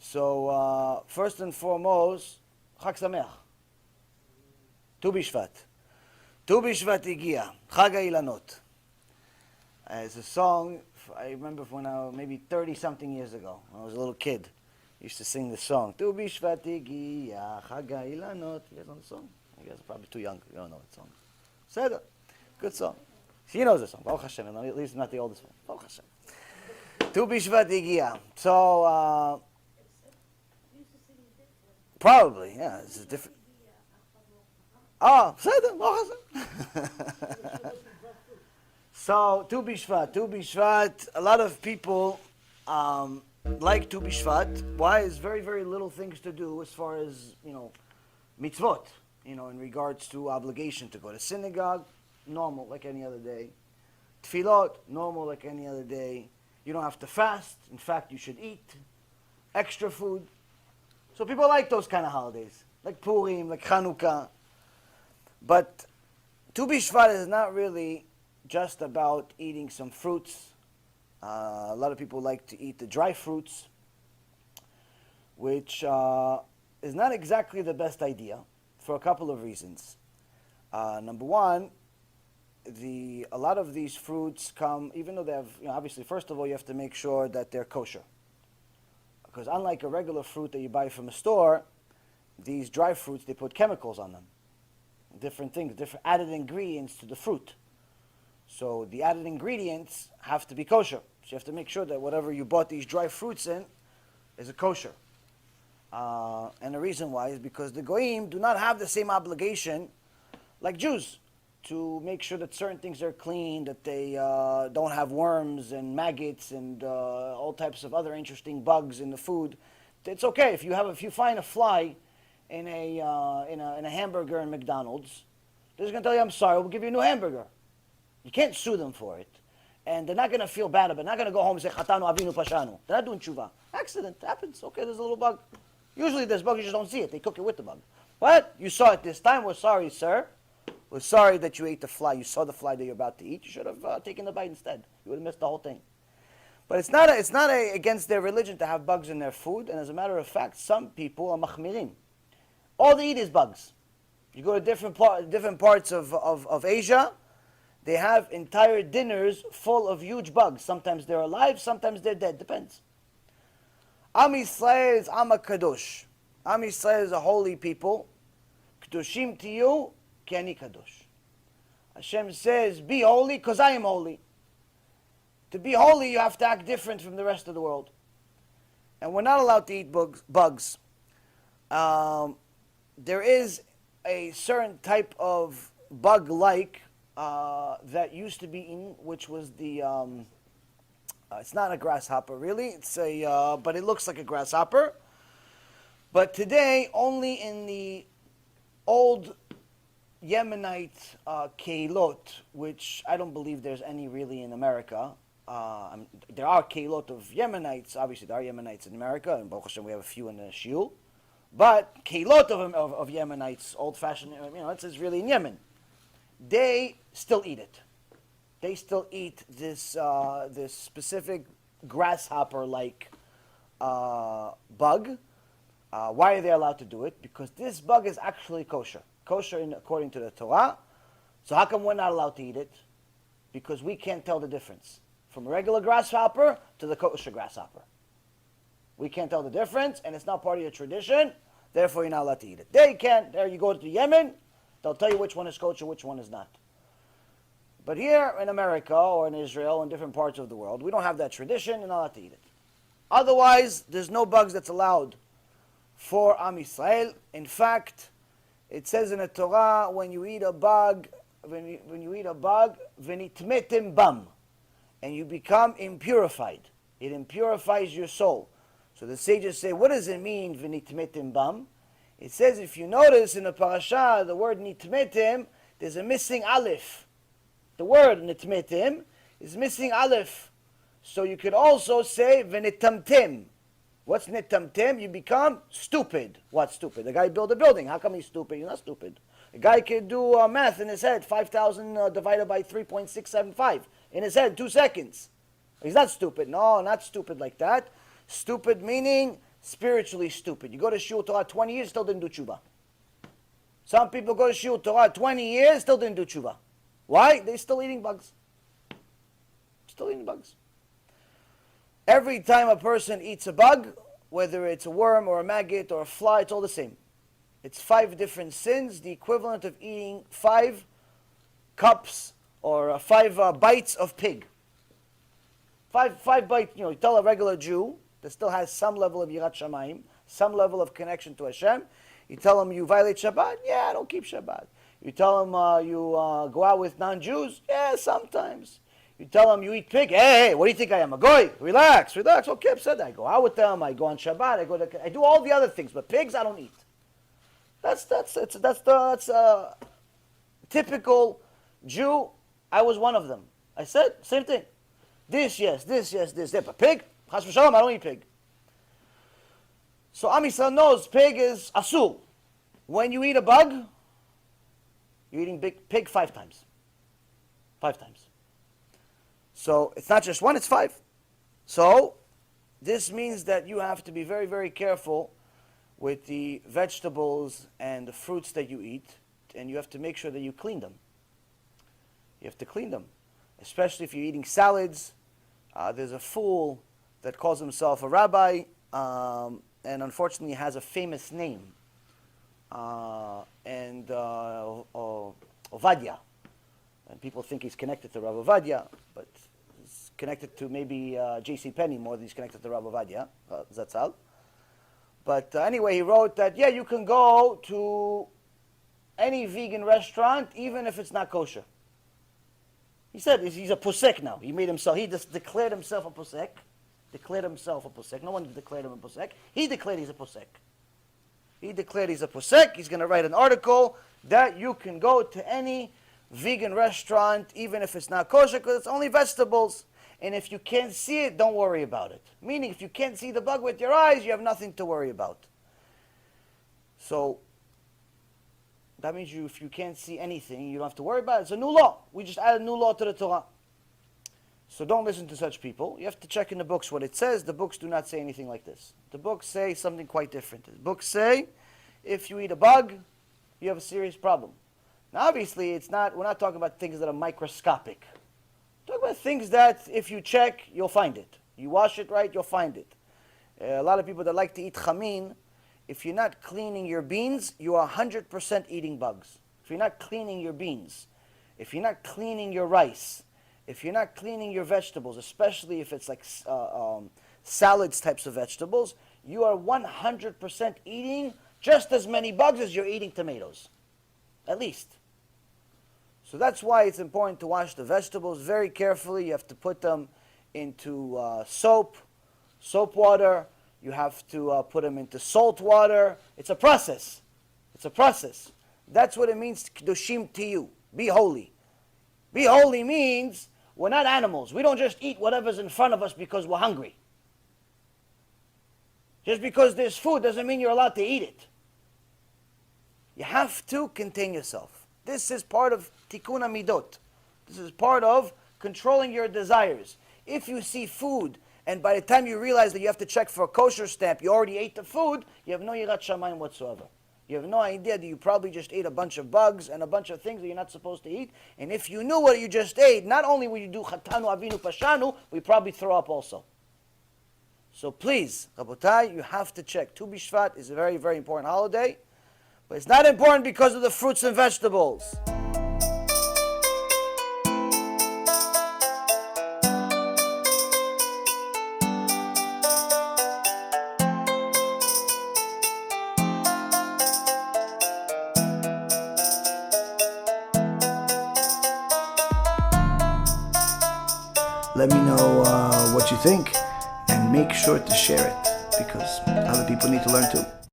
So first and foremost, Chag Sameach. Tu BiShvat. Tu BiShvat Igia. Chag HaIlanot. It's a song I remember when I was maybe 30-something years ago, when I was a little kid. I used to sing the song. Tu BiShvat Igia. Chag HaIlanot. You guys know the song? You guys are probably too young. You don't know that song. Seder. Good song. He knows the song. Baruch Hashem. At least not the oldest one. Baruch Hashem. Tu BiShvat Igia. So, probably, yeah. It's a different. Oh, so Tu BiShvat. Tu BiShvat. A lot of people like Tu BiShvat. Why? It's very, very little things to do as far as, mitzvot. In regards to obligation to go to synagogue, normal like any other day. Tefillot, normal like any other day. You don't have to fast. In fact, you should eat extra food. So people like those kind of holidays, like Purim, like Chanukah. But Tu BiShvat is not really just about eating some fruits. A lot of people like to eat the dry fruits, which is not exactly the best idea for a couple of reasons. Number one, a lot of these fruits come, even though they have, obviously, first of all, you have to make sure that they're kosher. Because unlike a regular fruit that you buy from a store, these dry fruits, they put chemicals on them. Different things, different added ingredients to the fruit. So the added ingredients have to be kosher. So you have to make sure that whatever you bought these dry fruits in is a kosher. And the reason why is because the Goyim do not have the same obligation like Jews to make sure that certain things are clean, that they don't have worms and maggots and all types of other interesting bugs in the food. It's okay if you find a fly in a hamburger in McDonald's, they're just going to tell you, I'm sorry, we'll give you a new hamburger. You can't sue them for it. And they're not going to feel bad about it. They're not going to go home and say, Chatanu, Avinu, Pashanu. They're not doing tshuva. Accident happens. Okay, there's a little bug. Usually there's bug, you just don't see it. They cook it with the bug. But you saw it this time. We're sorry, sir. We're sorry that you ate the fly. You saw the fly that you're about to eat. You should have taken the bite instead. You would have missed the whole thing. But it's not against their religion to have bugs in their food. And as a matter of fact, some people are machmirim. All they eat is bugs. You go to different parts of Asia, they have entire dinners full of huge bugs. Sometimes they're alive, sometimes they're dead. Depends. Am Yisrael is Am HaKadosh. Am Yisrael is a holy people. Kedoshim tiyu ki ani kadosh. Hashem says, be holy because I am holy. To be holy, you have to act different from the rest of the world. And we're not allowed to eat bugs. There is a certain type of bug-like that used to be eaten, which was the, it's not a grasshopper really, but it looks like a grasshopper. But today, only in the old Yemenite keilot, which I don't believe there's any really in America. There are keilot of Yemenites, obviously there are Yemenites in America, and Baruch Hashem we have a few in the Shiul. But keilot of Yemenites, old-fashioned, it's really in Yemen. They still eat it. They still eat this specific grasshopper-like bug. Why are they allowed to do it? Because this bug is actually kosher. Kosher according to the Torah. So how come we're not allowed to eat it? Because we can't tell the difference from a regular grasshopper to the kosher grasshopper. We can't tell the difference, and it's not part of your tradition. Therefore, you're not allowed to eat it. They can. There you go to Yemen, they'll tell you which one is kosher, which one is not. But here in America or in Israel and different parts of the world, we don't have that tradition. You're not allowed to eat it. Otherwise, there's no bugs that's allowed for Am Yisrael. In fact, it says in the Torah, when you eat a bug, v'nitmetem bam, and you become impurified. It impurifies your soul. So the sages say, what does it mean, v'nitmetem bam? It says, if you notice in the parasha, the word nitmetem, there's a missing aleph. The word nitmetem is missing aleph. So you could also say, v'nitamtem. What's nitamtem? You become stupid. What's stupid? The guy built a building. How come he's stupid? You're not stupid. A guy can do math in his head, 5,000 divided by 3.675 in his head, 2 seconds. He's not stupid. No, not stupid like that. Stupid meaning spiritually stupid. You go to Shiur Torah 20 years, still didn't do tshuva. Some people go to Shiur Torah 20 years, still didn't do tshuva. Why? They're still eating bugs. Still eating bugs. Every time a person eats a bug, whether it's a worm or a maggot or a fly, it's all the same. It's 5 different sins, the equivalent of eating 5 cups or 5 bites of pig. 5 bites, you tell a regular Jew that still has some level of Yirat Shamayim, some level of connection to Hashem, you tell him you violate Shabbat, yeah, I don't keep Shabbat. You tell him you go out with non-Jews, yeah, sometimes. You tell them you eat pig. Hey, what do you think I am? A goy? Relax. Okay, I've said that. I go out with them. I go on Shabbat. I do all the other things, but pigs I don't eat. That's typical Jew. I was one of them. I said same thing. This, yes. But pig? Chas v'shalom, I don't eat pig. So Am Yisrael knows pig is asur. When you eat a bug, you're eating pig 5 times. 5 times. So it's not just 1, it's 5. So this means that you have to be very, very careful with the vegetables and the fruits that you eat, and you have to make sure that you clean them. You have to clean them, especially if you're eating salads. There's a fool that calls himself a rabbi, and unfortunately has a famous name, Ovadia. And people think he's connected to Rav Ovadia, but he's connected to maybe J.C. Penney more than he's connected to Rav Ovadia, Zatzal. But anyway, he wrote that, you can go to any vegan restaurant, even if it's not kosher. He said he's a posek now. He just declared himself a posek. No one declared him a posek. He declared he's a posek. He's going to write an article that you can go to any vegan restaurant, even if it's not kosher, because it's only vegetables. And if you can't see it, don't worry about it. Meaning, if you can't see the bug with your eyes, you have nothing to worry about. So, that means if you can't see anything, you don't have to worry about it. It's a new law. We just added a new law to the Torah. So don't listen to such people. You have to check in the books what it says. The books do not say anything like this. The books say something quite different. The books say, if you eat a bug, you have a serious problem. Now, obviously, we're not talking about things that are microscopic. We're talking about things that, if you check, you'll find it. You wash it right, you'll find it. A lot of people that like to eat chamin, if you're not cleaning your beans, you are 100% eating bugs. If you're not cleaning your beans, if you're not cleaning your rice, if you're not cleaning your vegetables, especially if it's like salads types of vegetables, you are 100% eating just as many bugs as you're eating tomatoes. At least. So that's why it's important to wash the vegetables very carefully. You have to put them into soap water. You have to put them into salt water. It's a process. That's what it means, Kedoshim to you. Be holy. Be holy means we're not animals. We don't just eat whatever's in front of us because we're hungry. Just because there's food doesn't mean you're allowed to eat it. You have to contain yourself. This is part of tikkun hamidot. This is part of controlling your desires. If you see food, and by the time you realize that you have to check for a kosher stamp, you already ate the food, you have no yirat shamayim whatsoever. You have no idea that you probably just ate a bunch of bugs and a bunch of things that you're not supposed to eat. And if you knew what you just ate, not only will you do chatanu avinu pashanu, we probably throw up also. So please, Rabotai, you have to check. Tu BiShvat is a very, very important holiday. But it's not important because of the fruits and vegetables. Let me know what you think, and make sure to share it, because other people need to learn too.